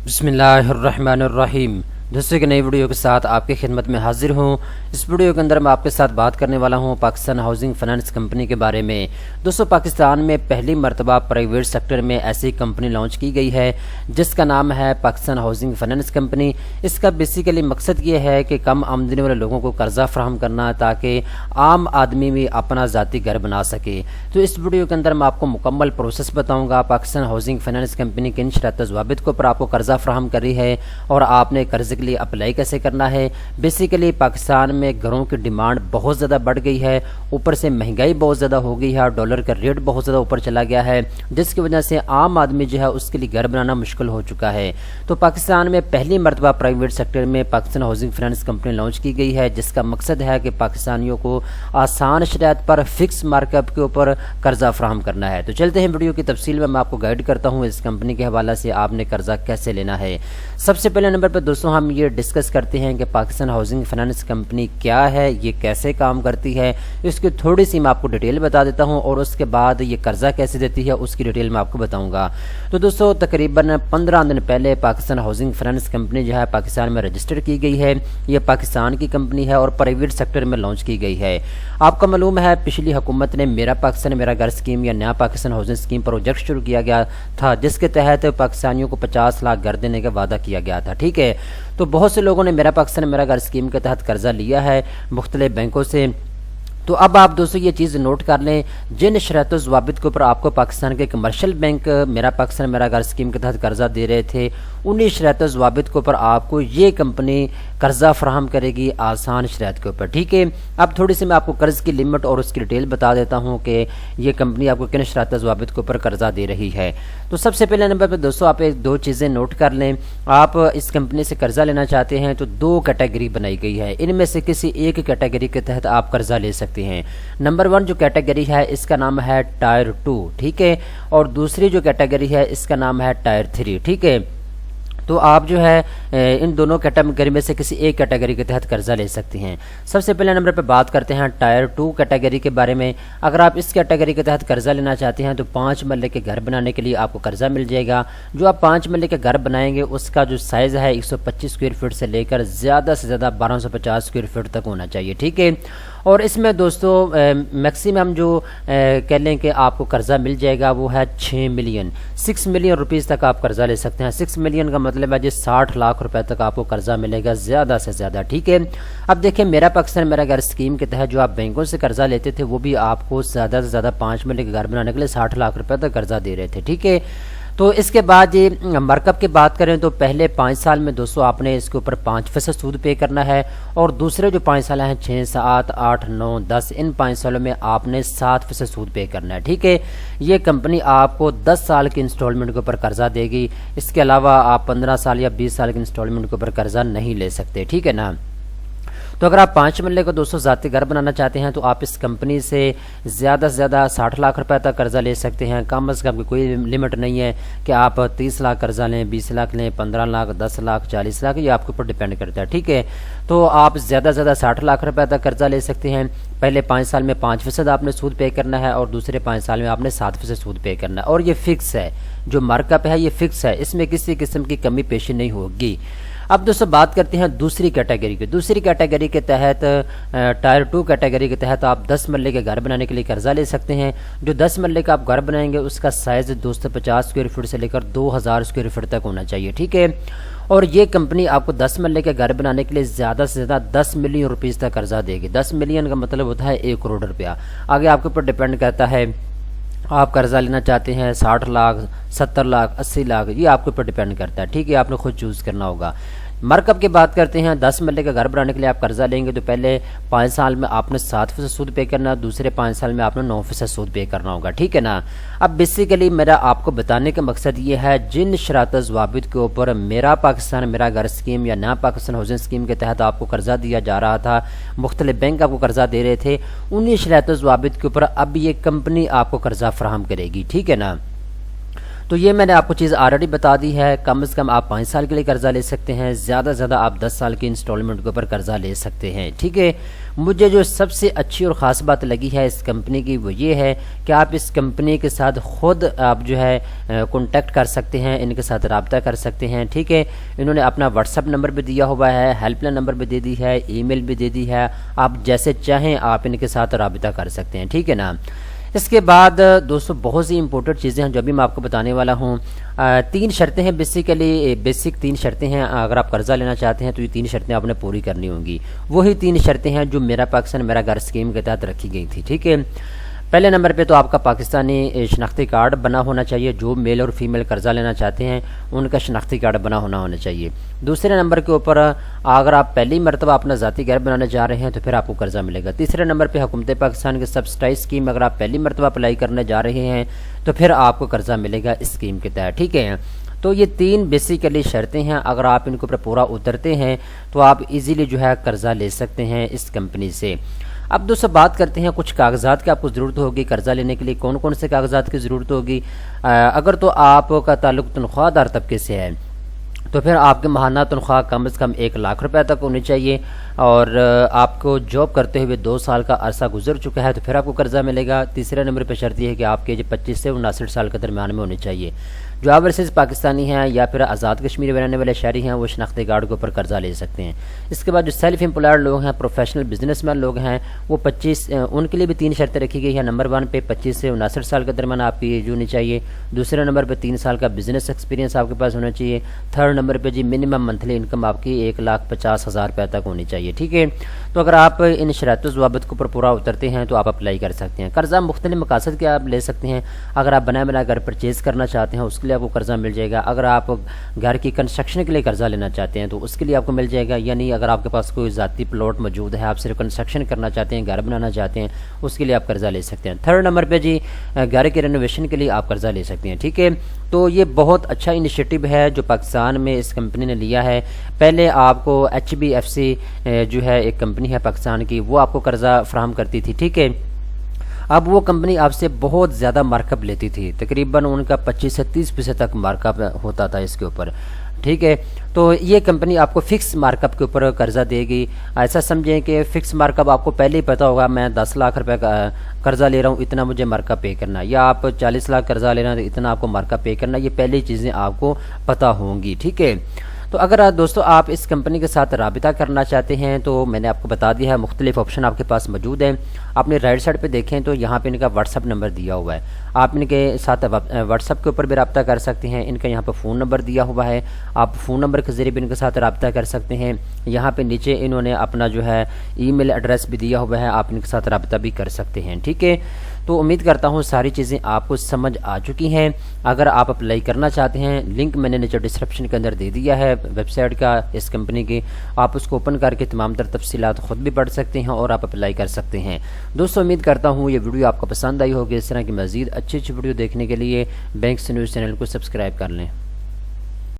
بسم اللہ الرحمن الرحیم۔ دوستوں کی نئی ویڈیو کے ساتھ آپ کی خدمت میں حاضر ہوں۔ اس ویڈیو کے اندر میں آپ کے ساتھ بات کرنے والا ہوں پاکستان ہاؤسنگ فائنانس کمپنی کے بارے میں۔ دوستوں، پاکستان میں پہلی مرتبہ پرائیویٹ سیکٹر میں ایسی کمپنی لانچ کی گئی ہے جس کا نام ہے پاکستان ہاؤسنگ فائنانس کمپنی۔ اس کا بیسیکلی مقصد یہ ہے کہ کم آمدنی والے لوگوں کو قرضہ فراہم کرنا تاکہ عام آدمی بھی اپنا ذاتی گھر بنا سکے۔ تو اس ویڈیو کے اندر میں آپ کو مکمل پروسیس بتاؤں گا پاکستان ہاؤسنگ فائنانس کمپنی کن شرائط و ضوابط کے اوپر آپ کو قرضہ فراہم کر رہی ہے اور آپ نے قرضے کے لیے اپلائی کیسے کرنا ہے۔ بیسیکلی پاکستان میں گھروں کی ڈیمانڈ بہت زیادہ بڑھ گئی ہے، اوپر سے مہنگائی بہت زیادہ ہو گئی ہے اور ڈالر کا ریٹ بہت زیادہ اوپر چلا گیا ہے، جس کی وجہ سے عام آدمی جو ہے اس کے لیے گھر بنانا مشکل ہو چکا ہے۔ تو پاکستان میں پہلی مرتبہ پرائیویٹ سیکٹر میں Pakistan housing finance company launch کی گئی ہے جس کا مقصد ہے کہ پاکستانیوں کو آسان شرائط پر فکس مارک اپ کے اوپر قرضہ فراہم کرنا ہے۔ تو چلتے ہیں ویڈیو کی تفصیل میں آپ کو گائیڈ کرتا ہوں اس کمپنی کے حوالے سے آپ نے قرضہ کیسے لینا ہے۔ سب سے پہلے نمبر پہ دوستوں ہم یہ ڈسکس کرتے ہیں کہ پاکستان ہاؤسنگ فائنانس کمپنی کیا ہے، یہ کیسے کام کرتی ہے، اس کی تھوڑی سی میں آپ کو ڈیٹیل بتا دیتا ہوں اور اس کے بعد یہ قرضہ کیسے دیتی ہے اس کی ڈیٹیل میں آپ کو بتاؤں گا۔ تو دوستوں، تقریباً 15 دن پہلے پاکستان ہاؤسنگ فائنانس کمپنی جو ہے پاکستان میں رجسٹر کی گئی ہے۔ یہ پاکستان کی کمپنی ہے اور پرائیویٹ سیکٹر میں لانچ کی گئی ہے۔ آپ کو معلوم ہے پچھلی حکومت نے میرا پاکستان میرا گھر اسکیم یا نیا پاکستان ہاؤسنگ اسکیم پروجیکٹ شروع کیا گیا تھا جس کے تحت پاکستانیوں کو 50 لاکھ گھر دینے کا وعدہ کیا گیا تھا، ٹھیک ہے۔ تو بہت سے لوگوں نے میرا پاکستان میرا گھر اسکیم کے تحت قرضہ لیا ہے مختلف بینکوں سے۔ تو اب آپ دوستوں یہ چیز نوٹ کر لیں، جن شرائط و ضوابط کے اوپر آپ کو پاکستان کے کمرشل بینک میرا پاکستان میرا گھر اسکیم کے تحت قرضہ دے رہے تھے، انہی شرائط و ضوابط کے اوپر آپ کو یہ کمپنی قرضہ فراہم کرے گی آسان شرائط کے اوپر، ٹھیک ہے۔ اب تھوڑی سی میں آپ کو قرض کی لمٹ اور اس کی ڈیٹیل بتا دیتا ہوں کہ یہ کمپنی آپ کو کن شرائط و ضوابط کے اوپر قرضہ دے رہی ہے۔ تو سب سے پہلے نمبر پہ دوستوں آپ ایک دو چیزیں نوٹ کر لیں، آپ اس کمپنی سے قرضہ لینا چاہتے ہیں تو دو کیٹیگری بنائی گئی ہے، ان میں سے کسی ایک کیٹیگری کے تحت آپ قرضہ لے سکتے ہیں۔ نمبر 1 جو کیٹیگری ہے اس کا نام ہے ٹائر 2، ٹھیک ہے، اور دوسری جو کیٹیگری ہے اس کا نام ہے ٹائر 3، ٹھیک ہے۔ تو آپ جو ہے ان دونوں کیٹیگری میں سے کسی ایک کیٹیگری کے تحت قرضہ لے سکتے ہیں۔ سب سے پہلے نمبر پہ بات کرتے ہیں ٹائر 2 کیٹیگری کے بارے میں۔ اگر آپ اس کیٹیگری کے تحت قرضہ لینا چاہتے ہیں تو 5 مرلے کے گھر بنانے کے لیے آپ کو قرضہ مل جائے گا۔ جو آپ 5 مرلے کے گھر بنائیں گے اس کا جو سائز ہے 125 اسکوائر فٹ سے لے کر زیادہ سے زیادہ 1250 اسکوائر فٹ تک ہونا چاہیے، ٹھیک ہے۔ اور اس میں دوستوں میکسیمم جو کہہ لیں کہ آپ کو قرضہ مل جائے گا وہ ہے 6 ملین روپیز تک آپ قرضہ لے سکتے ہیں۔ 6 ملین کا مطلب ہے جی 60 لاکھ روپے تک آپ کو قرضہ ملے گا زیادہ سے زیادہ، ٹھیک ہے۔ اب دیکھیں میرا پاکستان میرا گھر اسکیم کے تحت جو آپ بینکوں سے قرضہ لیتے تھے وہ بھی آپ کو زیادہ سے زیادہ 5 مرلے کے گھر بنانے کے لیے 60 لاکھ روپے تک قرضہ دے رہے تھے، ٹھیک ہے۔ تو اس کے بعد یہ مارک اپ کی بات کریں تو پہلے 5 سال میں دوستوں آپ نے اس کے اوپر 5% سود پے کرنا ہے اور دوسرے جو 5 سال ہیں 6 7 8 9 10 ان 5 سالوں میں آپ نے 7% سود پے کرنا ہے، ٹھیک ہے۔ یہ کمپنی آپ کو 10 سال کی انسٹالمنٹ کے اوپر قرضہ دے گی، اس کے علاوہ آپ 15 سال یا 20 سال کی انسٹالمنٹ کے اوپر قرضہ نہیں لے سکتے، ٹھیک ہے نا۔ تو اگر آپ 5 مرلے کو دوستوں ذاتی گھر بنانا چاہتے ہیں تو آپ اس کمپنی سے زیادہ سے زیادہ 60 لاکھ روپے تک قرضہ لے سکتے ہیں، کم از کم کوئی لمٹ نہیں ہے کہ آپ 30 لاکھ قرضہ لیں، 20 لاکھ لیں، 15 لاکھ 10 لاکھ 40 لاکھ، یہ آپ کے اوپر ڈیپینڈ کرتا ہے، ٹھیک ہے۔ تو آپ زیادہ سے زیادہ 60 لاکھ روپے تک قرضہ لے سکتے ہیں۔ پہلے 5 سال میں 5% آپ نے سود پے کرنا ہے اور دوسرے 5 سال میں آپ نے 7% سود پے کرنا ہے، اور یہ فکس ہے، جو مارک اپ ہے یہ فکس ہے، اس میں کسی قسم کی کمی پیشی نہیں ہوگی۔ اب دوستوں بات کرتے ہیں دوسری کیٹیگری کی۔ دوسری کیٹیگری کے تحت ٹائر 2 کیٹیگری کے تحت آپ 10 مرلے کے گھر بنانے کے لیے قرضہ لے سکتے ہیں۔ جو 10 مرلے کا آپ گھر بنائیں گے اس کا سائز 250 اسکوائر فٹ سے لے کر 2000 اسکوائر فٹ تک ہونا چاہیے، ٹھیک ہے۔ اور یہ کمپنی آپ کو 10 مرلے کے گھر بنانے کے لیے زیادہ سے زیادہ 10 ملین روپیز تک قرضہ دے گی۔ 10 ملین کا مطلب ہوتا ہے 1 کروڑ روپیہ۔ آگے آپ کے اوپر ڈیپینڈ کرتا ہے آپ قرضہ لینا چاہتے ہیں 60 لاکھ 70 لاکھ 80 لاکھ، یہ آپ کے اوپر ڈیپینڈ کرتا ہے، ٹھیک ہے، آپ نے خود چوز کرنا ہوگا۔ مارک اپ کی بات کرتے ہیں، 10 مرلے کا گھر بنانے کے لیے آپ قرضہ لیں گے تو پہلے 5 سال میں آپ نے 7% سود پے کرنا، دوسرے 5 سال میں آپ نے 9% سود پے کرنا ہوگا، ٹھیک ہے نا۔ اب بیسیکلی میرا آپ کو بتانے کا مقصد یہ ہے جن شرائط و ضوابط کے اوپر میرا پاکستان میرا گھر اسکیم یا نیا پاکستان ہاؤسنگ اسکیم کے تحت آپ کو قرضہ دیا جا رہا تھا، مختلف بینک آپ کو قرضہ دے رہے تھے، انہی شرائط و ضوابط کے اوپر اب یہ کمپنی آپ کو قرضہ فراہم کرے گی، ٹھیک ہے نا۔ تو یہ میں نے آپ کو چیز آلریڈی بتا دی ہے، کم از کم آپ 5 سال کے لیے قرضہ لے سکتے ہیں، زیادہ سے زیادہ آپ 10 سال کی انسٹالمنٹ کے اوپر قرضہ لے سکتے ہیں، ٹھیک ہے۔ مجھے جو سب سے اچھی اور خاص بات لگی ہے اس کمپنی کی وہ یہ ہے کہ آپ اس کمپنی کے ساتھ خود آپ جو ہے کانٹیکٹ کر سکتے ہیں، ان کے ساتھ رابطہ کر سکتے ہیں، ٹھیک ہے۔ انہوں نے اپنا واٹس ایپ نمبر بھی دیا ہوا ہے، ہیلپ لائن نمبر بھی دے دی ہے، ای میل بھی دے دی ہے، آپ جیسے چاہیں آپ ان کے ساتھ رابطہ کر سکتے ہیں، ٹھیک ہے نا۔ اس کے بعد دوستو بہت سی امپورٹنٹ چیزیں ہیں جو ابھی میں آپ کو بتانے والا ہوں۔ 3 شرطیں ہیں بیسک 3 شرطیں ہیں، اگر آپ قرضہ لینا چاہتے ہیں تو یہ 3 شرطیں آپ نے پوری کرنی ہوں گی۔ وہی 3 شرطیں ہیں جو میرا پاکستان میرا گھر اسکیم کے تحت رکھی گئی تھی، ٹھیک ہے۔ پہلے نمبر پہ تو آپ کا پاکستانی شناختی کارڈ بنا ہونا چاہیے، جو میل اور فیمیل قرضہ لینا چاہتے ہیں ان کا شناختی کارڈ بنا ہونا چاہیے۔ دوسرے نمبر کے اوپر اگر آپ پہلی مرتبہ اپنا ذاتی گھر بنانے جا رہے ہیں تو پھر آپ کو قرضہ ملے گا۔ تیسرے نمبر پہ حکومت پاکستان کے سبسڈائز اسکیم، اگر آپ پہلی مرتبہ اپلائی کرنے جا رہے ہیں تو پھر آپ کو قرضہ ملے گا اسکیم کے تحت، ٹھیک ہے۔ تو یہ 3 بیسیکلی شرطیں ہیں، اگر آپ ان کے اوپر پورا اترتے ہیں تو آپ ایزیلی جو ہے قرضہ لے سکتے ہیں اس کمپنی سے۔ اب دوستو بات کرتے ہیں کچھ کاغذات کی آپ کو ضرورت ہوگی قرضہ لینے کے لیے، کون کون سے کاغذات کی ضرورت ہوگی۔ اگر تو آپ کا تعلق تنخواہ دار طبقے سے ہے تو پھر آپ کی ماہانہ تنخواہ کم از کم 1 لاکھ روپے تک ہونی چاہیے، اور آپ کو جاب کرتے ہوئے 2 سال کا عرصہ گزر چکا ہے تو پھر آپ کو قرضہ ملے گا۔ تیسرے نمبر پہ شرط یہ ہے کہ آپ کے 25 سے 59 سال کے درمیان میں ہونے چاہیے۔ جو اوورسیز پاکستانی ہیں یا پھر آزاد کشمیر میں رہنے والے شہری ہیں وہ شناختی کارڈ کے اوپر قرضہ لے سکتے ہیں۔ اس کے بعد جو سیلف امپلائڈ لوگ ہیں، پروفیشنل بزنس مین لوگ ہیں، وہ 25 ان کے لیے بھی 3 شرطیں رکھی گئی ہیں۔ نمبر 1 پہ 25 سے 59 سال کے درمیان آپ کی ایج ہونی چاہیے۔ دوسرے نمبر پہ 3 سال کا بزنس ایکسپیرینس آپ کے پاس ہونا چاہیے۔ تھرڈ نمبر پہ جی منیمم منتھلی انکم آپ کی 1,50,000 روپے تک ہونی چاہیے، ٹھیک ہے۔ تو اگر آپ ان شرائط و ضوابط کے اوپر پورا اترتے ہیں تو آپ اپلائی کر سکتے ہیں۔ قرضہ مختلف مقاصد کے آپ لے سکتے ہیں۔ اگر آپ بنا بنا گھر پرچیز کرنا چاہتے ہیں اس کے لیے آپ کو قرضہ مل جائے گا۔ اگر آپ گھر کی کنسٹرکشن کے لیے قرضہ لینا چاہتے ہیں تو اس کے لیے آپ کو مل جائے گا، یعنی اگر آپ کے پاس کوئی ذاتی پلاٹ موجود ہے، آپ صرف کنسٹرکشن کرنا چاہتے ہیں، گھر بنانا چاہتے ہیں، اس کے لیے آپ قرضہ لے سکتے ہیں۔ تھرڈ نمبر پہ جی گھر کے رینوویشن کے لیے آپ قرضہ لے سکتے ہیں، ٹھیک ہے۔ تو یہ بہت اچھا انیشیٹو ہے جو پاکستان میں اس کمپنی نے لیا ہے۔ پہلے آپ کو HBFC جو ہے ایک کمپنی ہے پاکستان کی، وہ آپ کو قرضہ فراہم کرتی تھی، ٹھیک ہے۔ اب وہ کمپنی آپ سے بہت زیادہ مارک اپ لیتی تھی، تقریباً ان کا 25 سے 30% تک مارک اپ ہوتا تھا اس کے اوپر، ٹھیک ہے۔ تو یہ کمپنی آپ کو فکس مارک اپ کے اوپر قرضہ دے گی۔ ایسا سمجھیں کہ فکس مارک اپ آپ کو پہلے ہی پتہ ہوگا، میں 10 لاکھ روپے کا قرضہ لے رہا ہوں، اتنا مجھے مارک اپ پے کرنا، یا آپ 40 لاکھ قرضہ لے رہے ہیں تو اتنا آپ کو مارک اپ پے کرنا، یہ پہلی چیزیں آپ کو پتہ ہوں گی، ٹھیک ہے۔ تو اگر دوستو آپ اس کمپنی کے ساتھ رابطہ کرنا چاہتے ہیں تو میں نے آپ کو بتا دیا ہے، مختلف آپشن آپ کے پاس موجود ہیں۔ آپ نے رائٹ سائڈ پہ دیکھیں تو یہاں پہ ان کا واٹس ایپ نمبر دیا ہوا ہے، آپ ان کے ساتھ واٹس ایپ کے اوپر بھی رابطہ کر سکتے ہیں۔ ان کا یہاں پہ فون نمبر دیا ہوا ہے، آپ فون نمبر کے ذریعے بھی ان کے ساتھ رابطہ کر سکتے ہیں۔ یہاں پہ نیچے انہوں نے اپنا جو ہے ای میل ایڈریس بھی دیا ہوا ہے، آپ ان کے ساتھ رابطہ بھی کر سکتے ہیں، ٹھیک ہے۔ تو امید کرتا ہوں ساری چیزیں آپ کو سمجھ آ چکی ہیں۔ اگر آپ اپلائی کرنا چاہتے ہیں، لنک میں نے نیچے ڈسکرپشن کے اندر دے دیا ہے ویب سائٹ کا اس کمپنی کی، آپ اس کو اوپن کر کے تمام تر تفصیلات خود بھی پڑھ سکتے ہیں اور آپ اپلائی کر سکتے ہیں۔ دوستو امید کرتا ہوں یہ ویڈیو آپ کو پسند آئی ہوگی۔ اس طرح کی مزید اچھی ویڈیو دیکھنے کے لیے بینکس نیوز چینل کو سبسکرائب کر لیں۔